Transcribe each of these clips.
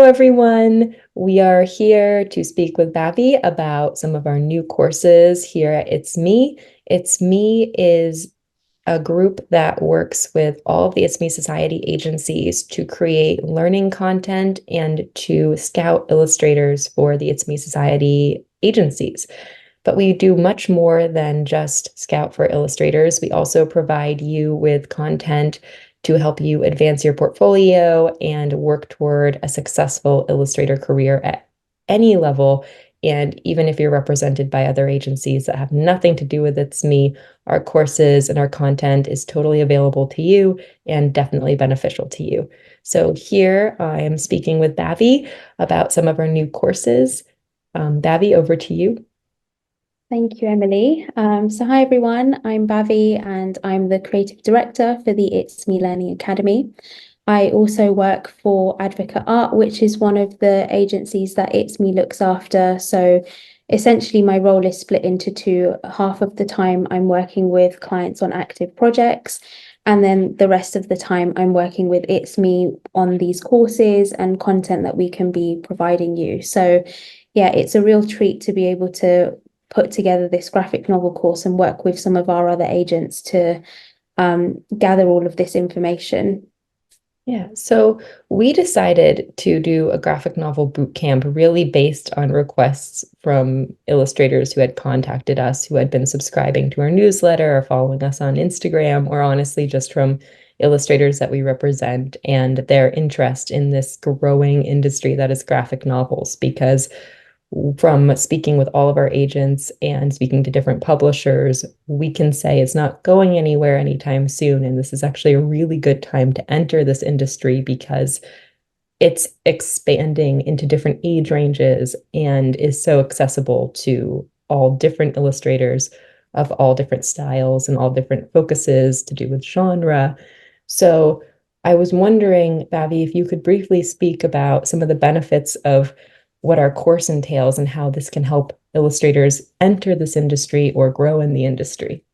everyone. We are here to speak with Bavi about some of our new courses here at It's Me. It's Me is a group that works with all of the It's Me Society agencies to create learning content and to scout illustrators for the It's Me Society agencies. But we do much more than just scout for illustrators. We also provide you with content to help you advance your portfolio and work toward a successful illustrator career at any level. And even if you're represented by other agencies that have nothing to do with It's Me, our courses and our content is totally available to you and definitely beneficial to you. So here I am speaking with Bavi about some of our new courses. Bavi, over to you. Thank you, Emily. Hi everyone, I'm Bavi and I'm the creative director for the It's Me Learning Academy. I also work for Advocate Art, which is one of the agencies that It's Me looks after. So essentially my role is split into two. Half of the time I'm working with clients on active projects, and then the rest of the time I'm working with It's Me on these courses and content that we can be providing you. So yeah, it's a real treat to be able to put together this graphic novel course and work with some of our other agents to gather all of this information. Yeah, so we decided to do a graphic novel boot camp really based on requests from illustrators who had contacted us, who had been subscribing to our newsletter or following us on Instagram, or honestly just from illustrators that we represent and their interest in this growing industry that is graphic novels. Because from speaking with all of our agents and speaking to different publishers, we can say it's not going anywhere anytime soon. And this is actually a really good time to enter this industry because it's expanding into different age ranges and is so accessible to all different illustrators of all different styles and all different focuses to do with genre. So I was wondering, Bavi, if you could briefly speak about some of the benefits of what our course entails and how this can help illustrators enter this industry or grow in the industry.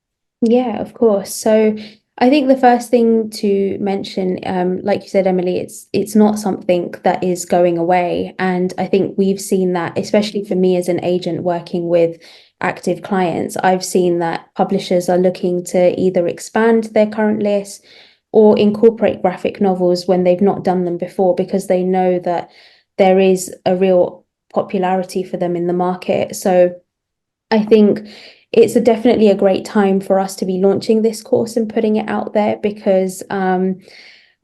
Yeah, of course. So I think the first thing to mention, like you said, Emily, it's not something that is going away. And I think we've seen that, especially for me as an agent working with active clients, I've seen that publishers are looking to either expand their current list or incorporate graphic novels when they've not done them before, because they know that there is a real popularity for them in the market. So I think it's definitely a great time for us to be launching this course and putting it out there, because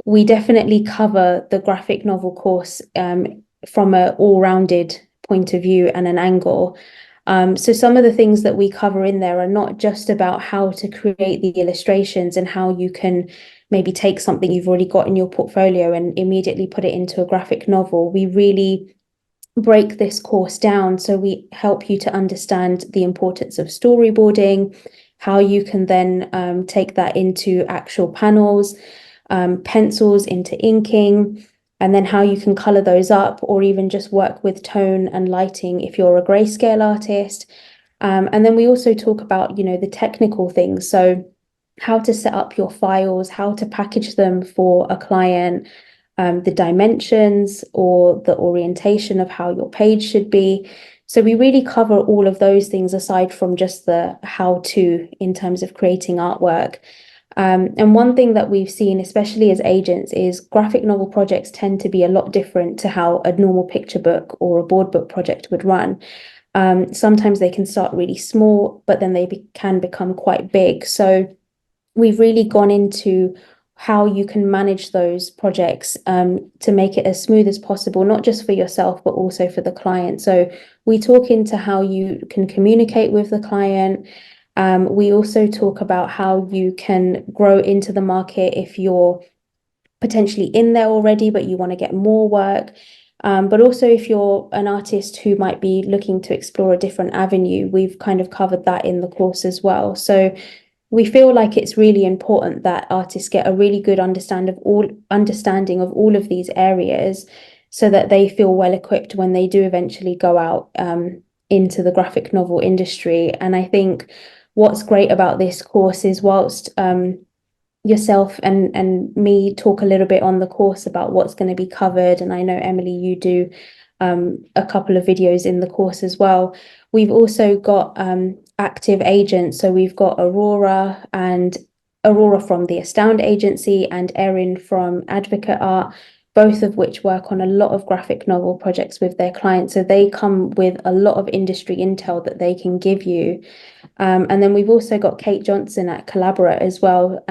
we definitely cover the graphic novel course from an all-rounded point of view and an angle. So some of the things that we cover in there are not just about how to create the illustrations and how you can maybe take something you've already got in your portfolio and immediately put it into a graphic novel. We really break this course down, so we help you to understand the importance of storyboarding, how you can then take that into actual panels, pencils into inking, and then how you can color those up or even just work with tone and lighting if you're a grayscale artist. And then we also talk about, the technical things. So how to set up your files, how to package them for a client, the dimensions or the orientation of how your page should be. So we really cover all of those things aside from just the how to in terms of creating artwork. And one thing that we've seen, especially as agents, is graphic novel projects tend to be a lot different to how a normal picture book or a board book project would run. Sometimes they can start really small, but then they can become quite big. So we've really gone into how you can manage those projects to make it as smooth as possible, not just for yourself, but also for the client. So we talk into how you can communicate with the client. We also talk about how you can grow into the market if you're potentially in there already, but you want to get more work. But also if you're an artist who might be looking to explore a different avenue, we've kind of covered that in the course as well. So we feel like it's really important that artists get a really good understanding of all of these areas, so that they feel well equipped when they do eventually go out into the graphic novel industry. And I think what's great about this course is whilst yourself and me talk a little bit on the course about what's going to be covered, and I know Emily, you do a couple of videos in the course as well. We've also got active agents, so we've got Aurora from the Astound agency and Erin from Advocate Art, both of which work on a lot of graphic novel projects with their clients. So they come with a lot of industry intel that they can give you. And then we've also got Kate Johnson at Collaborate as well.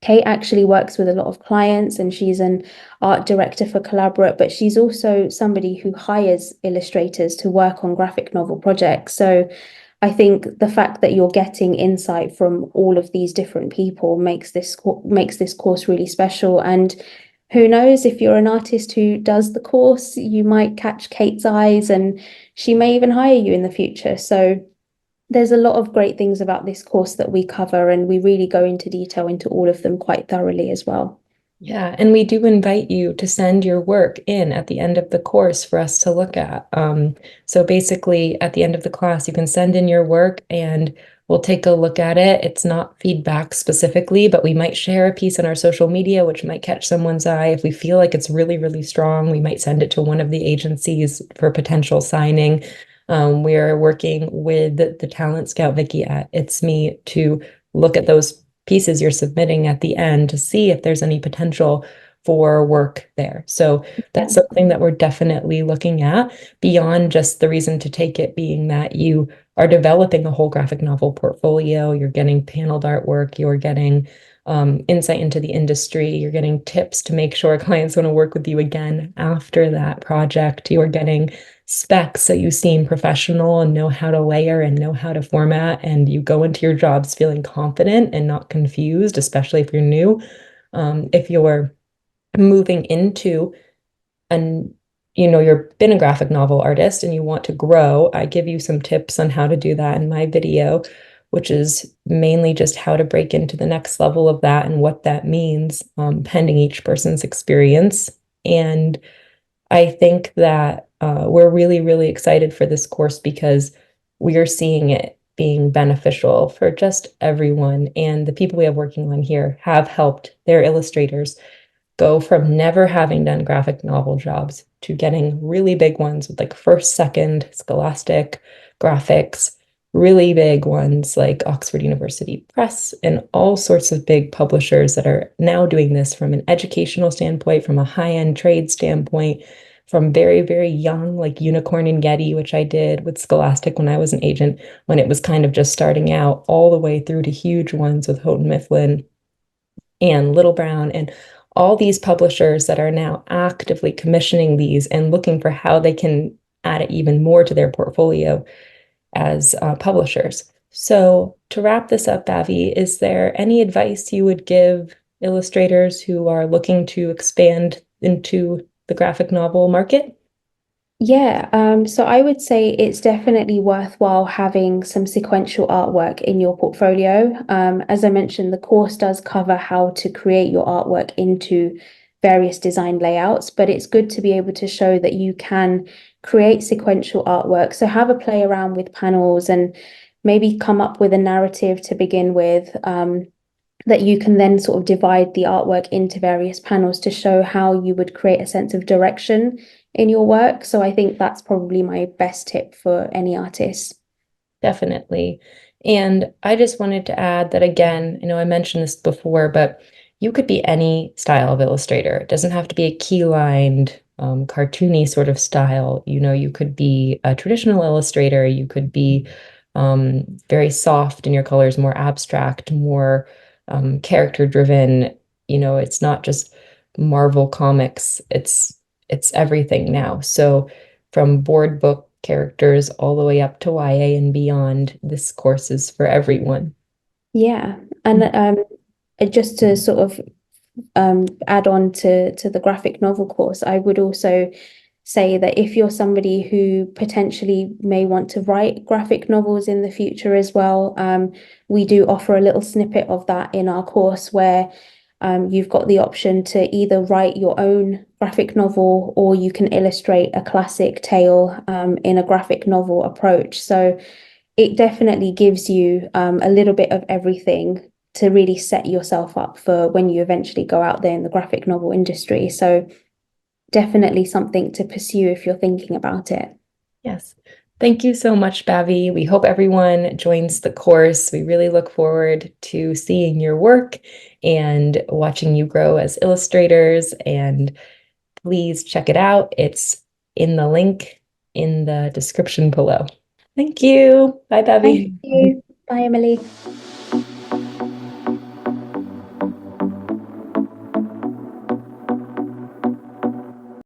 Kate actually works with a lot of clients and she's an art director for Collaborate, but she's also somebody who hires illustrators to work on graphic novel projects. So I think the fact that you're getting insight from all of these different people makes this course really special. And who knows, if you're an artist who does the course, you might catch Kate's eyes and she may even hire you in the future. So there's a lot of great things about this course that we cover, and we really go into detail into all of them quite thoroughly as well. Yeah, and we do invite you to send your work in at the end of the course for us to look at. So basically, at the end of the class, you can send in your work and we'll take a look at it. It's not feedback specifically, but we might share a piece on our social media, which might catch someone's eye. If we feel like it's really, really strong, we might send it to one of the agencies for potential signing. We are working with the Talent Scout, Vicky, at It's Me to look at those pieces you're submitting at the end to see if there's any potential for work there. So that's something that we're definitely looking at beyond just the reason to take it being that you are developing a whole graphic novel portfolio, you're getting paneled artwork, you're getting insight into the industry, you're getting tips to make sure clients want to work with you again after that project, you're getting specs so you seem professional and know how to layer and know how to format, and you go into your jobs feeling confident and not confused, especially if you're new. If you're moving into and you've been a graphic novel artist and you want to grow, I give you some tips on how to do that in my video, which is mainly just how to break into the next level of that and what that means, pending each person's experience. And I think that we're really, really excited for this course because we are seeing it being beneficial for just everyone. And the people we have working on here have helped their illustrators go from never having done graphic novel jobs to getting really big ones with like First, Second, Scholastic, Graphics, really big ones like Oxford University Press, and all sorts of big publishers that are now doing this from an educational standpoint, from a high-end trade standpoint, from very, very young, like Unicorn and Getty, which I did with Scholastic when I was an agent, when it was kind of just starting out, all the way through to huge ones with Houghton Mifflin and Little Brown and all these publishers that are now actively commissioning these and looking for how they can add it even more to their portfolio as publishers. So to wrap this up, Bavi, is there any advice you would give illustrators who are looking to expand into the graphic novel market? Yeah, so I would say it's definitely worthwhile having some sequential artwork in your portfolio. As I mentioned, the course does cover how to create your artwork into various design layouts, but it's good to be able to show that you can create sequential artwork. So have a play around with panels and maybe come up with a narrative to begin with, that you can then sort of divide the artwork into various panels to show how you would create a sense of direction in your work. So I think that's probably my best tip for any artist. Definitely. And I just wanted to add that again, I know I mentioned this before, but you could be any style of illustrator. It doesn't have to be a key-lined, cartoony sort of style. You could be a traditional illustrator. You could be very soft in your colors, more abstract, more character-driven. It's not just Marvel Comics. It's everything now. So from board book characters all the way up to YA and beyond, this course is for everyone. Yeah. And just to sort of add on to the graphic novel course, I would also say that if you're somebody who potentially may want to write graphic novels in the future as well, we do offer a little snippet of that in our course where you've got the option to either write your own graphic novel or you can illustrate a classic tale in a graphic novel approach. So it definitely gives you a little bit of everything to really set yourself up for when you eventually go out there in the graphic novel industry. So definitely something to pursue if you're thinking about it. Yes. Thank you so much, Bavi. We hope everyone joins the course. We really look forward to seeing your work and watching you grow as illustrators. And please check it out. It's in the link in the description below. Thank you. Bye, Thank Bavi. you. Bye, Emily.